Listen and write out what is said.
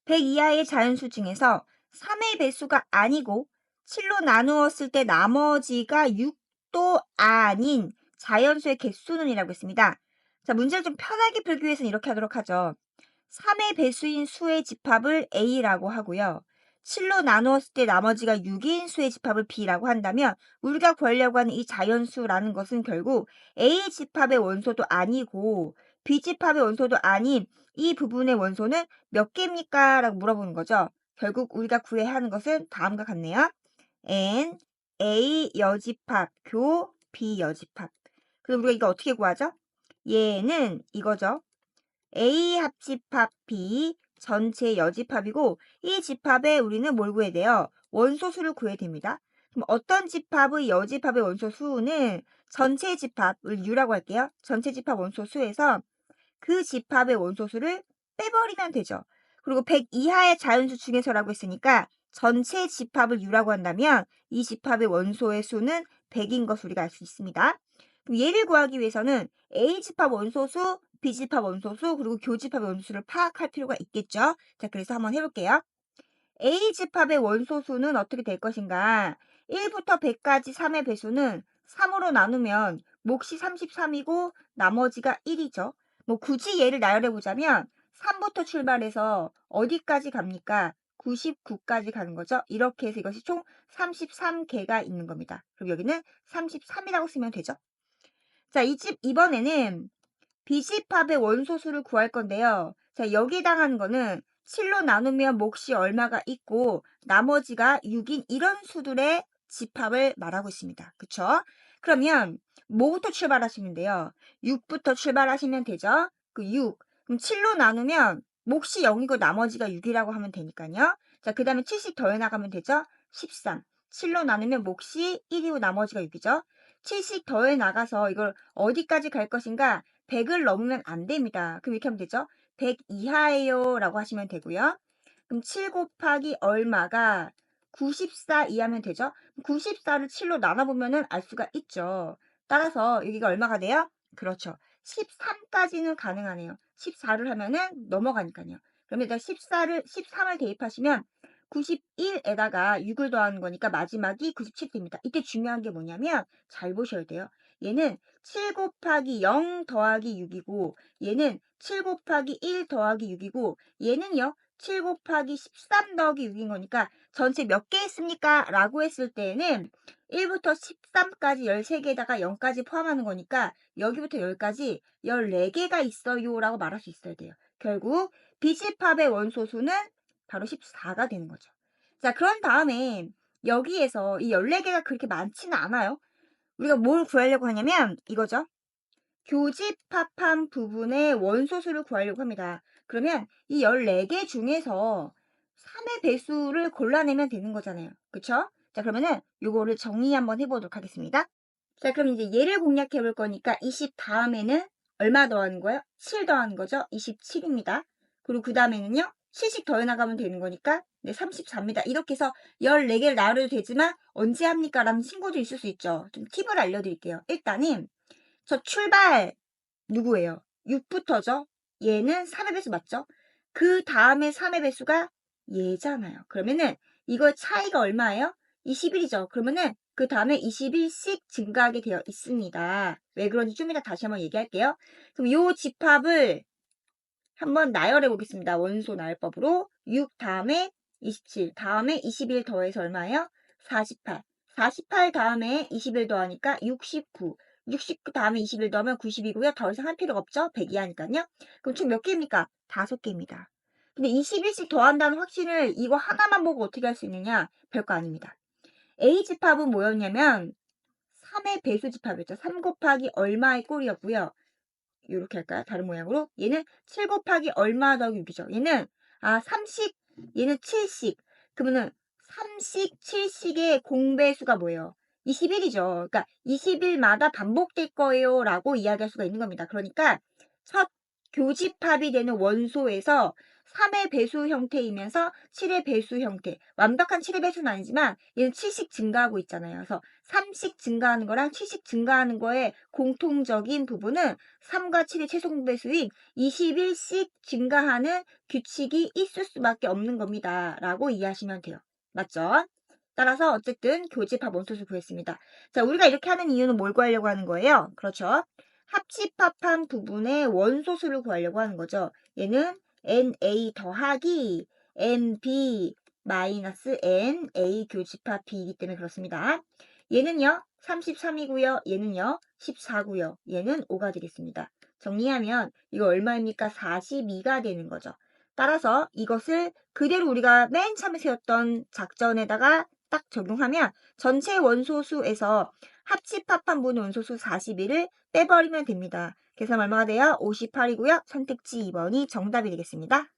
100 이하의 자연수 중에서 3의 배수가 아니고 7로 나누었을 때 나머지가 6도 아닌 자연수의 개수는이라고 했습니다. 자, 문제를 좀 편하게 풀기 위해서는 이렇게 하도록 하죠. 3의 배수인 수의 집합을 A라고 하고요. 7로 나누었을 때 나머지가 6인 수의 집합을 B라고 한다면 우리가 구하려고 하는 이 자연수라는 것은 결국 A 집합의 원소도 아니고 B 집합의 원소도 아닌 이 부분의 원소는 몇 개입니까? 라고 물어보는 거죠. 결국 우리가 구해야 하는 것은 다음과 같네요. N, A 여집합, 교, B 여집합. 그럼 우리가 이거 어떻게 구하죠? 얘는 이거죠. A 합집합 B 전체 여집합이고 이 집합에 우리는 뭘 구해야 돼요? 원소수를 구해야 됩니다. 그럼 어떤 집합의 여집합의 원소수는 전체 집합을 U라고 할게요. 전체 집합 원소수에서 그 집합의 원소수를 빼버리면 되죠. 그리고 100 이하의 자연수 중에서라고 했으니까 전체 집합을 U라고 한다면 이 집합의 원소의 수는 100인 것을 우리가 알 수 있습니다. 그럼 얘를 구하기 위해서는 A집합 원소수, B집합 원소수, 그리고 교집합의 원소수를 파악할 필요가 있겠죠. 자, 그래서 한번 해볼게요. A집합의 원소수는 어떻게 될 것인가? 1부터 100까지 3의 배수는 3으로 나누면 몫이 33이고 나머지가 1이죠. 뭐 굳이 얘를 나열해 보자면 3부터 출발해서 어디까지 갑니까? 99까지 가는 거죠. 이렇게 해서 이것이 총 33개가 있는 겁니다. 그럼 여기는 33이라고 쓰면 되죠. 자, 이번에는 B집합의 원소수를 구할 건데요. 자, 여기 해당하는 거는 7로 나누면 몫이 얼마가 있고 나머지가 6인 이런 수들의 집합을 말하고 있습니다. 그쵸? 그러면 뭐부터 출발하시면 돼요? 6부터 출발하시면 되죠? 그 6. 그럼 7로 나누면 몫이 0이고 나머지가 6이라고 하면 되니까요. 자, 그 다음에 7씩 더해 나가면 되죠? 13. 7로 나누면 몫이 1이고 나머지가 6이죠? 7씩 더해 나가서 이걸 어디까지 갈 것인가? 100을 넘으면 안 됩니다. 그럼 이렇게 하면 되죠? 100 이하예요 라고 하시면 되고요. 그럼 7 곱하기 얼마가 94 이하면 되죠? 94를 7로 나눠보면 알 수가 있죠. 따라서 여기가 얼마가 돼요? 그렇죠. 13까지는 가능하네요. 14를 하면은 넘어가니까요. 그러면 일단 13을 대입하시면 91에다가 6을 더하는 거니까 마지막이 97 됩니다. 이때 중요한 게 뭐냐면 잘 보셔야 돼요. 얘는 7 곱하기 0 더하기 6이고 얘는 7 곱하기 1 더하기 6이고 얘는요 7 곱하기 13 더하기 6인 거니까 전체 몇 개 있습니까? 라고 했을 때는 1부터 13까지 13개에다가 0까지 포함하는 거니까 여기부터 여기까지 14개가 있어요 라고 말할 수 있어야 돼요. 결국 B집합의 원소수는 바로 14가 되는 거죠. 자, 그런 다음에 여기에서 이 14개가 그렇게 많지는 않아요. 우리가 뭘 구하려고 하냐면 이거죠. 교집합한 부분의 원소수를 구하려고 합니다. 그러면 이 14개 중에서 3의 배수를 골라내면 되는 거잖아요. 그쵸? 자, 그러면은 요거를 정리 한번 해보도록 하겠습니다. 자, 그럼 이제 얘를 공략해 볼 거니까 20 다음에는 얼마 더하는 거예요? 7 더하는 거죠? 27입니다. 그리고 그 다음에는요? 7씩 더해 나가면 되는 거니까 네, 34입니다. 이렇게 해서 14개를 나열해도 되지만 언제 합니까? 라는 친구도 있을 수 있죠. 좀 팁을 알려드릴게요. 일단은 저 출발 누구예요? 6부터죠? 얘는 3의 배수 맞죠? 그 다음에 3의 배수가 얘잖아요. 그러면은 이거 차이가 얼마예요? 21이죠. 그러면은 그 다음에 21씩 증가하게 되어 있습니다. 왜 그런지 좀 이따 다시 한번 얘기할게요. 그럼 이 집합을 한번 나열해 보겠습니다. 원소 나열법으로 6 다음에 27 다음에 21 더해서 얼마예요? 48 48 다음에 21 더하니까 69 69 다음에 21 더하면 90이고요. 더 이상 할 필요가 없죠? 100 이하니까요. 그럼 총 몇 개입니까? 5개입니다. 근데 21씩 더한다는 확신을 이거 하나만 보고 어떻게 할 수 있느냐? 별거 아닙니다. A집합은 뭐였냐면 3의 배수 집합이었죠. 3 곱하기 얼마의 꼴이었고요. 이렇게 할까요? 다른 모양으로. 얘는 7 곱하기 얼마 더하기 6이죠. 얘는 3씩, 얘는 7씩. 그러면은 3씩, 7씩의 공배수가 뭐예요? 21이죠. 그러니까 20일마다 반복될 거예요 라고 이야기할 수가 있는 겁니다. 그러니까 첫 교집합이 되는 원소에서 3의 배수 형태이면서 7의 배수 형태. 완벽한 7의 배수는 아니지만 얘는 7씩 증가하고 있잖아요. 그래서 3씩 증가하는 거랑 7씩 증가하는 거의 공통적인 부분은 3과 7의 최종 배수인 21씩 증가하는 규칙이 있을 수밖에 없는 겁니다. 라고 이해하시면 돼요. 맞죠? 따라서 어쨌든 교집합 원소수 구했습니다. 자, 우리가 이렇게 하는 이유는 뭘 구하려고 하는 거예요? 그렇죠? 합집합한 부분의 원소수를 구하려고 하는 거죠. 얘는 NA 더하기 NB 마이너스 NA 교집합 B이기 때문에 그렇습니다. 얘는요 33이고요. 얘는요 14고요. 얘는 5가 되겠습니다. 정리하면 이거 얼마입니까? 42가 되는 거죠. 따라서 이것을 그대로 우리가 맨 처음에 세웠던 작전에다가 딱 적용하면 전체 원소수에서 합집합한 부분 원소수 42를 빼버리면 됩니다. 계산 얼마가 돼요? 58이고요. 선택지 2번이 정답이 되겠습니다.